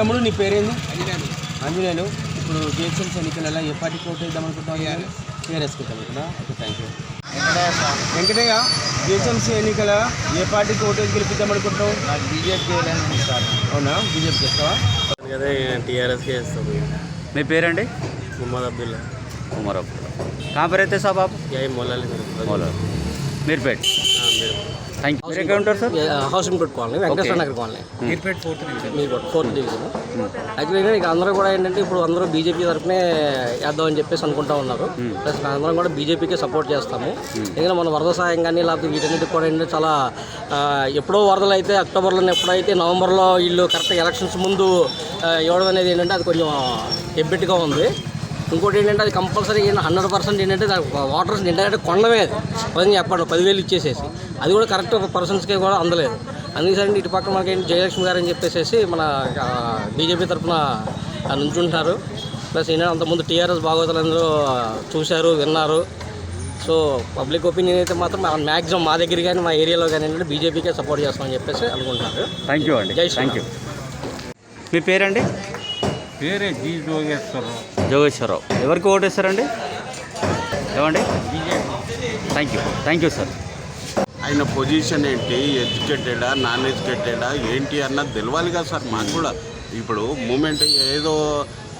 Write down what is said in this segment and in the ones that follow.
తమ్ముడు నీ పేరేంది? అంజనేయులు. ఇప్పుడు జిహెచ్ఎంసీ ఎన్నికలలో ఏ పార్టీకి ఓటు వేద్దాం అనుకుంటున్నావు? టీఆర్ఎస్కి అనుకుంటున్నా. Okay, thank you. Venkataiah, GHMC ఎన్నికల ఏ పార్టీకి ఓటు వేసి గెలిపిద్దాం అనుకుంటున్నావు? BJP sir. అవునా, బీజేపీకి వేస్తావా? అదే టీఆర్ఎస్కి వేస్తాం. మీ పేరండి? మొహమ్మద్ అబ్దుల్లా. उमर अब्दुल्ला कहाँ पर रहते साहब आप? यही मौला मीरपेट. Thank you. मेरे counter sir housing board colony, Venkateshwara Nagar colony, Meerpet 4th division. యాక్చువల్గా ఇక అందరూ కూడా ఏంటంటే ఇప్పుడు అందరూ బీజేపీ తరఫునే వేద్దామని చెప్పేసి అనుకుంటా ఉన్నారు. ప్లస్ అందరం కూడా బీజేపీకే సపోర్ట్ చేస్తాము. ఎందుకంటే మన వరద సాయం కానీ లేకపోతే వీటన్నిటికి కూడా ఏంటంటే చాలా ఎప్పుడో వరదలు అయితే అక్టోబర్లో ఎప్పుడైతే నవంబర్లో వీళ్ళు కరెక్ట్గా ఎలక్షన్స్ ముందు ఇవ్వడం అనేది ఏంటంటే అది కొంచెం ఎబ్బెట్టుగా ఉంది. ఇంకోటి ఏంటంటే అది కంపల్సరీ 100% ఏంటంటే వాటర్స్ ఏంటంటే కొండమే అది పని చెప్పండి 10,000 ఇచ్చేసేసి అది కూడా కరెక్ట్ పర్సన్స్కి కూడా అందలేదు. అందుకని ఇటు పక్కన మనకి జయలక్ష్మి గారు అని చెప్పేసి మన బీజేపీ తరఫున నుంచుంటున్నారు. ప్లస్ ఏంటంటే అంతకుముందు టీఆర్ఎస్ భాగవతులందరూ చూశారు, విన్నారు. సో పబ్లిక్ ఒపీనియన్ అయితే మాత్రం మ్యాక్సిమం మా దగ్గర కానీ మా ఏరియాలో కానీ ఏంటంటే బీజేపీకే సపోర్ట్ చేస్తామని చెప్పేసి అనుకుంటున్నారు. థ్యాంక్ యూ అండి. Thank you. మీ పేరండి? పేరే జీ జోగేశ్వరరావు. ఎవరికి ఓటు వేస్తారండి? ఏమండి? Thank you sir. ఆయన పొజిషన్ ఏంటి, ఎడ్యుకేటెడా నాన్ ఎడ్యుకేటెడా ఏంటి అన్నది తెలియాలి కదా సార్ మాకు కూడా. ఇప్పుడు మూమెంట్ ఏదో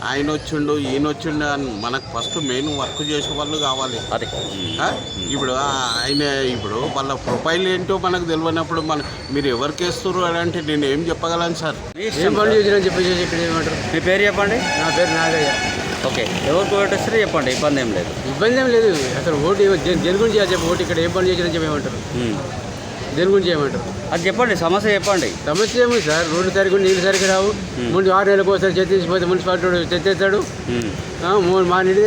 ఆయన వచ్చిండు ఈయన వచ్చిండు అని మనకు ఫస్ట్ మెయిన్ వర్క్ చేసే వాళ్ళు కావాలి. అదే ఇప్పుడు ఆయన ఇప్పుడు వాళ్ళ ప్రొఫైల్ ఏంటో మనకు తెలియనప్పుడు మీరు ఎవరికి వేస్తారు అని అంటే నేను ఏం చెప్పగలను సార్? ఏం పనులు చేసినా చెప్పేసి ఇక్కడ ఏమంటారు? మీ పేరు చెప్పండి. నా పేరు నాగయ్య. ఓకే, ఎవరికి ఓటు వేస్తారో చెప్పండి, ఇబ్బంది ఏం లేదు. ఇబ్బంది ఏం లేదు. అసలు ఓటు దేని గురించి చెప్పి ఓటు ఇక్కడ ఏం పనులు చేసినా చెప్పేమంటారు? దేని గురించి చేయమంటారు అది చెప్పండి, సమస్య చెప్పండి. సమస్య ఏమి సార్, రోడ్డు సరిగ్గా నీళ్ళు సరిగ్గా రావు. ముందు 6 నెలలకు ఒకసారి చెత్తేసిపోతే మున్సిపాలిటీ చెత్తేస్తాడు. మా ఇంటి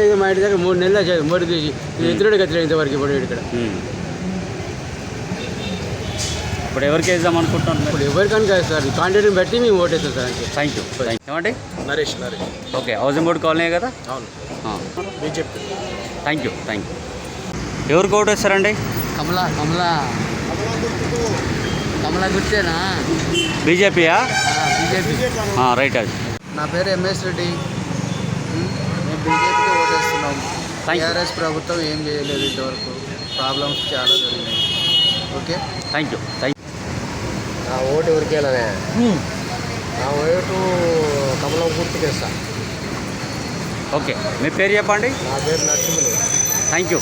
దగ్గర 3 నెలలు మోడీ తీసి ఎత్తుడు గతిలేదు ఇంతవరకు ఇప్పుడు ఇక్కడ. ఇప్పుడు ఎవరికి వేద్దాం అనుకుంటున్నాను? ఇప్పుడు ఎవరికని కాదు సార్, కాంటాక్ట్ని బట్టి మేము ఓటేస్తాం సార్. Thank you. ఏమండి? Naresh. Okay, housing board colony కదా? అవును, బీజేపీ. Thank you. ఎవరికి ఓటు వేస్తారండి? కమలా గుర్తేనా? బీజేపీయా? బీజేపీ. రైట్. అది నా పేరు ఎంఎస్ రెడ్డి. మేము బీజేపీకి ఓటేస్తున్నాం. టీఆర్ఎస్ ప్రభుత్వం ఏం చేయలేదు ఇంతవరకు. ప్రాబ్లమ్స్ చాలా జరిగినాయి. Okay, thank you. నా ఓటు ఎవరికి వెళ్ళనే? నా ఓటు కమలం గుర్తుకు వేస్తా. ఓకే, మీ పేరు చెప్పండి. నా పేరు నరసింహులు. Thank you.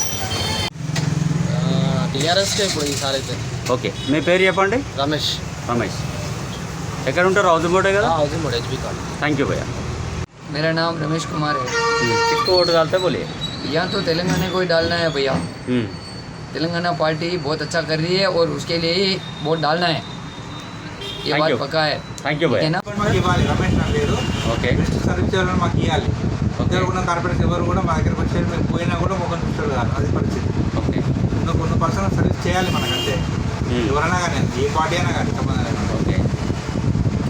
టీఆర్ఎస్కే ఇప్పుడు ఈసారి అయితే. ఓకే, మీ పేరు చెప్పండి. రమేష్. ఎక్కడ ఉంటారు? హౌసింగ్ బోర్డే కదా? Housing board HB colony. Thank you भैया. मेरा नाम रमेश कुमार है. किसको वोट डालते बोलिए? यहाँ तो तेलंगाना को ही डालना है भैया. तेलंगाना पार्टी बहुत अच्छा कर रही है और उसके लिए ही वोट डालना है. ये बात पक्का है. थैंक यू भैया. మాకు ఇవ్వాలి, రమేష్ నా పేరు. ఓకే, బెస్ట్ సర్వీస్ చేయాలని మాకు ఇవ్వాలి. ఇద్దరు ఉన్న కార్పొరేట్స్ ఎవరు కూడా మా దగ్గరకు వచ్చేది మేము పోయినా కూడా మొక్క చూస్తాడు కాదు. అది పరిస్థితి. ఓకే, కొన్ని పర్సనల్ సర్వీస్ చేయాలి మనకంటే. ఎవరైనా కానీ ఏ పార్టీ అయినా కానీ సంబంధం లేదు. ఓకే,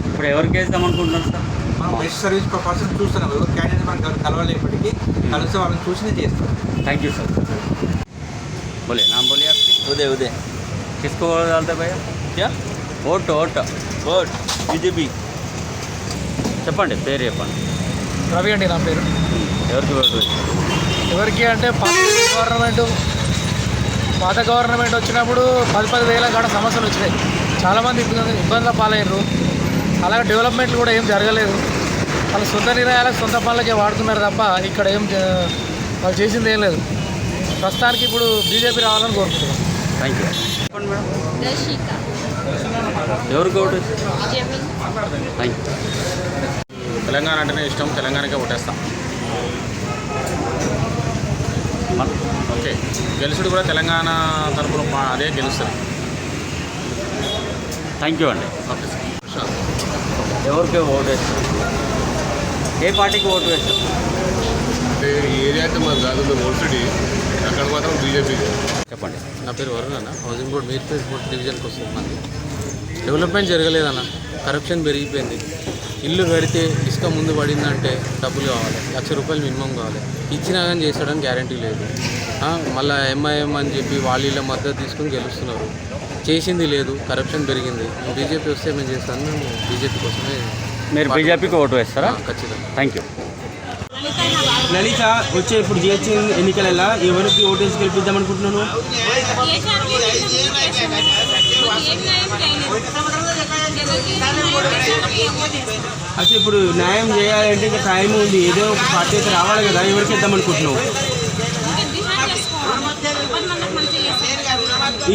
ఇప్పుడు ఎవరికి వేద్దాం అనుకుంటున్నారు సార్? మనం బెస్ట్ సర్వీస్ పర్సన్ చూస్తున్నాం. ఎవరు క్యాండిడేట్ మనకు కలవలేపటికి కలిసి వాళ్ళని చూసినే చేస్తాం. Thank you sir. बोलिए, नाम बोलिए आपकी. उदय. किसको वोट डालते भैया? क्या वोट बीजेपी. చెప్పండి, పేరు చెప్పండి. రవి అండి నా పేరు. ఎవరికి ఓటు వేస్తారు? ఎవరికి అంటే పాత గవర్నమెంట్ వచ్చినప్పుడు 10 వేల కాడ సమస్యలు వచ్చినాయి. చాలామంది ఇబ్బందుల పాలయ్యారు. అలాగే డెవలప్మెంట్లు కూడా ఏం జరగలేదు. వాళ్ళ సొంత నిర్ణయాలకు సొంత పనులకే వాడుతున్నారు తప్ప ఇక్కడ ఏం వాళ్ళు చేసింది ఏం లేదు. ప్రస్తుతానికి ఇప్పుడు బీజేపీ రావాలని కోరుకుంటున్నాం. Thank you. చెప్పండి మేడం. దర్శిక. ఎవరికి ఓటు వేస్తారు? Thank you. తెలంగాణ అంటేనే ఇష్టం, తెలంగాణకే ఓటేస్తాం. ఓకే, గెలుచుడు కూడా తెలంగాణ తరఫున అదే గెలుస్తుంది. థ్యాంక్ యూ అండి. Okay sir. ఎవరికి ఓటు వేస్తారు? ఏ పార్టీకి ఓటు వేస్తారు? అంటే ఏరియా అయితే మాకు కాదు, మేము ఓల్సిటీ అక్కడ మాత్రం బీజేపీ. చెప్పండి. నా పేరు వరుణ్ అన్న. హౌసింగ్ బోర్డ్ మీర్పేట్ డివిజన్కి వస్తుంది. మాది డెవలప్మెంట్ జరగలేదన్న. కరప్షన్ పెరిగిపోయింది. ఇల్లు కడితే ఇసుక ముందు పడిందంటే డబ్బులు కావాలి, ₹1,00,000 మినిమం కావాలి. ఇచ్చినా కానీ చేస్తాడని గ్యారంటీ లేదు. మళ్ళీ ఎంఐఎం అని చెప్పి వాళ్ళ మద్దతు తీసుకుని గెలుస్తున్నారు. చేసింది లేదు, కరప్షన్ పెరిగింది. బీజేపీ వస్తే మేము చేస్తాను. మేము బీజేపీ కోసమే మీరు బీజేపీకి ఓటు వేస్తారా? ఖచ్చితంగా. Thank you. లలిత వచ్చే ఇప్పుడు జిహెచ్ఎం ఎన్నికలలో ఎవరికి ఓటేసి గెలిపిద్దాం అనుకుంటున్నాను? అసలు ఇప్పుడు న్యాయం చేయాలంటే ఇంకా టైం ఉంది, ఏదో ఒక పార్టీ అయితే రావాలి కదా, ఎవరికి ఇద్దాం అనుకుంటున్నావు?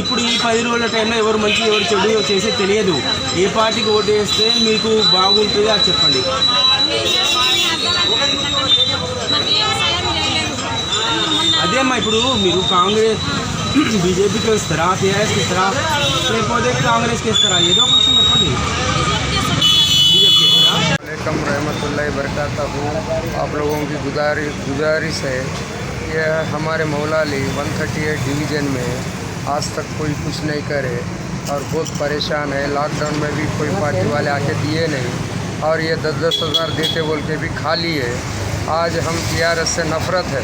ఇప్పుడు ఈ 10 రోజుల టైంలో ఎవరు మంచి ఎవరు చెడు చేసే తెలియదు. ఏ పార్టీకి ఓటు వేస్తే మీకు బాగుంటుంది అది చెప్పండి. అదే అమ్మా, ఇప్పుడు మీరు కాంగ్రెస్ బీజేపీకి వస్తారా, టీఆర్ఎస్కి ఇస్తారా, లేకపోతే కాంగ్రెస్కి ఇస్తారా? ఏదో ఒక విషయం చెప్పండి. బీజేపీకి ఇస్తారా? वालेकुम रहमतुल्लाहि बरकातहू। आप लोगों की गुजारिश है, ये हमारे मौलाली 138 डिवीज़न में आज तक कोई कुछ नहीं करे और बहुत परेशान है। लॉकडाउन में भी कोई पार्टी वाले आके दिए नहीं और ये 10-10 हज़ार देते बोल के भी खाली है। आज हम टीआरएस से नफ़रत है,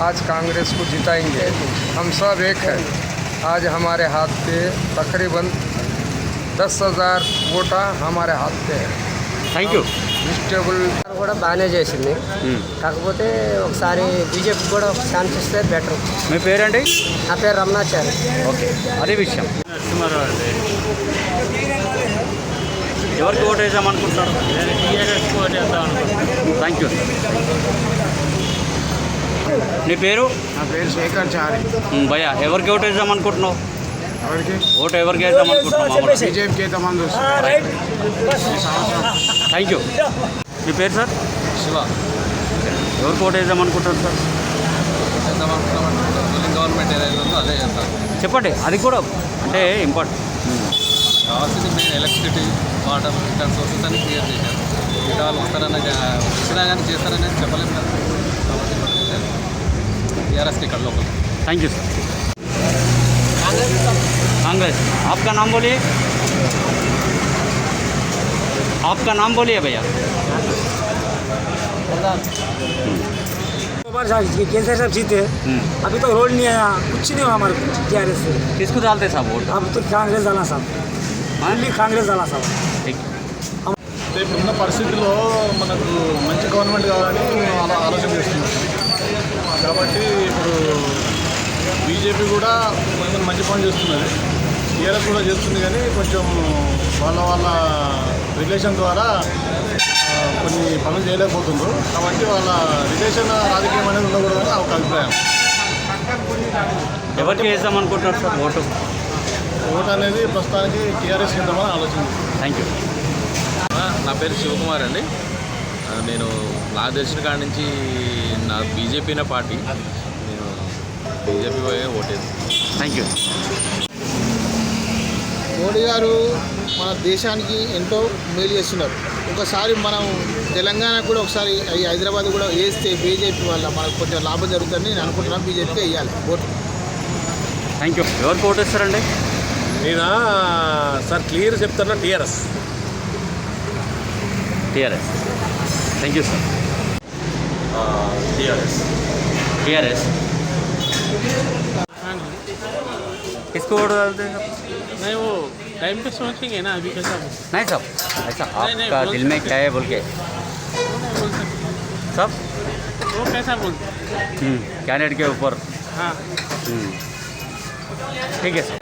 आज कांग्रेस को जिताएंगे, हम सब एक है। आज हमारे हाथ पे तकरीबन 10,000 वोटा हमारे हाथ पे है। Thank you. వెజిటేబుల్ కూడా బాగానే చేసింది, కాకపోతే ఒకసారి బీజేపీ కూడా ఒక ఛాన్స్ ఇస్తే బెటర్. మీ పేరండి? నా పేరు రమణాచారి. ఓకే, అదే విషయం. నరసింహారావు అండి. ఎవరికి ఓటు వేద్దాం అనుకుంటున్నారు? Thank you. నీ పేరు? నా పేరు శేఖర్ చారి. భయ్యా, ఎవరికి ఓటు వేద్దాం అనుకుంటున్నావు? ఎవరికి? ఓటు ఎవరికి వేద్దాం అనుకుంటున్నావు? బీజేపీకి అయితే మంది థ్యాంక్ యూ. మీ పేరు సార్? శివ. ఎవరికి ఓటు వేద్దాం అనుకుంటారు సార్? గవర్నమెంట్ ఏదైతే ఉందో అదే చేస్తాం. చెప్పండి, అది కూడా అంటే ఇంపార్టెంట్. కావాల్సింది మెయిన్ ఎలక్ట్రిసిటీ, వాటర్, ఇట్లాంటి సోర్సెస్ అన్ని క్లియర్ చేశారు. ఇట్లా వాళ్ళు వస్తారన్న వచ్చినా కానీ చేస్తారనేది చెప్పలేము కదా. కాబట్టి టీఆర్ఎస్కి ఇక్కడ లోపల. Thank you sir. कांग्रेस. आपका नाम बोलिए. आपका नाम बोलिए भैया. कैंसर साहब जीते, अभी तो रोड नहीं आया, कुछ नहीं हुआ हमारे टीआरएस से. किसको डालते साहब वोट? अब तो कांग्रेस डाला साहब, दिल्ली कांग्रेस डाला साहब. ठीक. ఇప్పుడున్న పరిస్థితుల్లో మనకు మంచి గవర్నమెంట్ కావాలని మేము ఆలోచన చేస్తున్నాం. కాబట్టి ఇప్పుడు బీజేపీ కూడా కొంచెం మంచి పని చేస్తున్నది, టీఆర్ఎస్ కూడా చేస్తుంది, కానీ కొంచెం వాళ్ళ రిలేషన్ ద్వారా కొన్ని పనులు చేయలేకపోతుండ్రు. కాబట్టి వాళ్ళ రిలేషన్ రాజకీయం అనేది ఉండకూడదని ఒక అభిప్రాయం. ఎవరికి వేద్దాం అనుకుంటున్నారు సార్ ఓటు? ఓటు అనేది ప్రస్తుతానికి టీఆర్ఎస్ ఇద్దామని ఆలోచన. Thank you. నా పేరు శివకుమార్ అండి. నేను నాకు తెలిసిన కాడి నుంచి నా బీజేపీనే పార్టీ, నేను బీజేపీ ఓటేది. Thank you. మోడీ గారు మన దేశానికి ఎంతో మేలు చేస్తున్నారు. ఒకసారి మనం తెలంగాణ కూడా ఒకసారి హైదరాబాద్ కూడా వేస్తే బీజేపీ వల్ల మనకు కొంచెం లాభం జరుగుతుందని నేను అనుకుంటున్నాను. బీజేపీకి వేయాలి ఓటు. Thank you. ఎవరికి ఓటు వేస్తారండి? నేను సార్ క్లియర్ చెప్తున్నా, TRS. TRS. Thank you sir. TRS. TRS. किसको वोट डालते हैं? नहीं वो टाइम पे सोचेंगे ना, अभी कैसा नहीं साहब, ऐसा नहीं, आपका बोल दिल में क्या है बोल के सब वो कैसा बोलते? कैंडिडेट के ऊपर. हाँ ठीक है सर.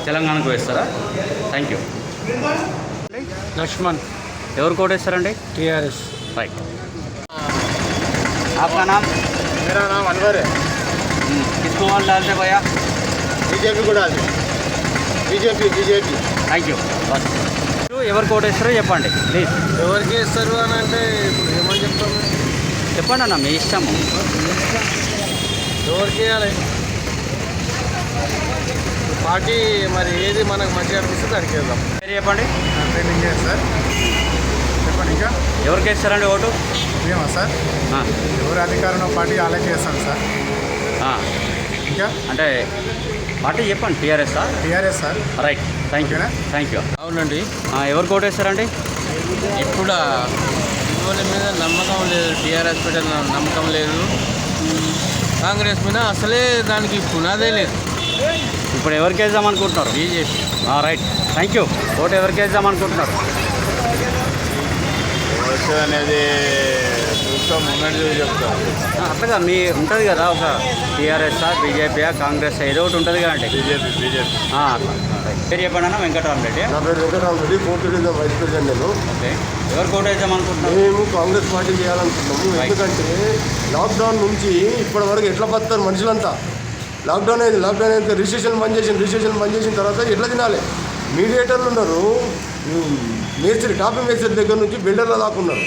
తెలంగాణకు వేస్తారా? Thank you. लक्ष्मण. ఎవరికి ఓటు వేస్తారండి? टीआरएस. రైట్. आपका नाम? मेरा नाम अनवर है. किसको वोट डालते भैया? बीजेपी को डाल बीजेपी. Thank you. బస్. ఎవరికి ఓటు వేస్తారో చెప్పండి ప్లీజ్. ఎవరికి వేస్తారు అని అంటే ఇప్పుడు ఏమని చెప్తాము? చెప్పండి అన్న, మీ ఇష్టము. ఎవరికి వేయాలి పార్టీ మరి ఏది మనకు మంచిగా అనిపిస్తుంది దానికి వెళ్దాం. పేరు చెప్పండి. సార్ చెప్పండి. ఇంకా ఎవరికి వేస్తారండి ఓటు? మేమా సార్? ఎవరు అధికారంలో పార్టీ అలాగే చేస్తాం సార్. ఇంకా అంటే పార్టీ చెప్పండి. TRS. TRS sir. Right. Thank you. Thank you. అవునండి. ఎవరికి ఓటు వేస్తారండి? ఇప్పుడు ఇవాళ మీద నమ్మకం లేదు, టీఆర్ఎస్ మీద నమ్మకం లేదు, కాంగ్రెస్ మీద అసలే దానికి పునాదే లేదు. ఇప్పుడు ఎవరికి వేద్దాం అనుకుంటున్నారు? BJP. Right, thank you. Vote ఎవరికి వేద్దాం అనుకుంటున్నారు? ఓటు అనేది చూస్తాం, మూమెంట్ చూసి చెప్తాం. అట్లాగా మీ ఉంటుంది కదా, ఒక టీఆర్ఎస్ఆ, బీజేపీయా, కాంగ్రెస్ ఏదో ఒకటి ఉంటుంది కదండి. బీజేపీ. అట్లా పేరు చెప్పండి అన్న. వెంకటరామరెడ్డి. నా పేరు Venkataramareddy, fourth division vice president నేను. ఓకే, ఎవరికి ఓటు వేద్దాం అనుకుంటున్నాను? మేము కాంగ్రెస్ పార్టీ చేయాలనుకుంటున్నాము. ఎందుకంటే లాక్డౌన్ నుంచి ఇప్పటి వరకు ఎట్లా బతారు మనుషులంతా? లాక్డౌన్ అయితే రిజిస్ట్రేషన్ బంద్ చేసిన తర్వాత ఎట్లా తినాలి? మీడియేటర్లు ఉన్నారు, మేస్త్రి టాపీ మేస్త్రి దగ్గర నుంచి బిల్డర్ల దాకా ఉన్నారు.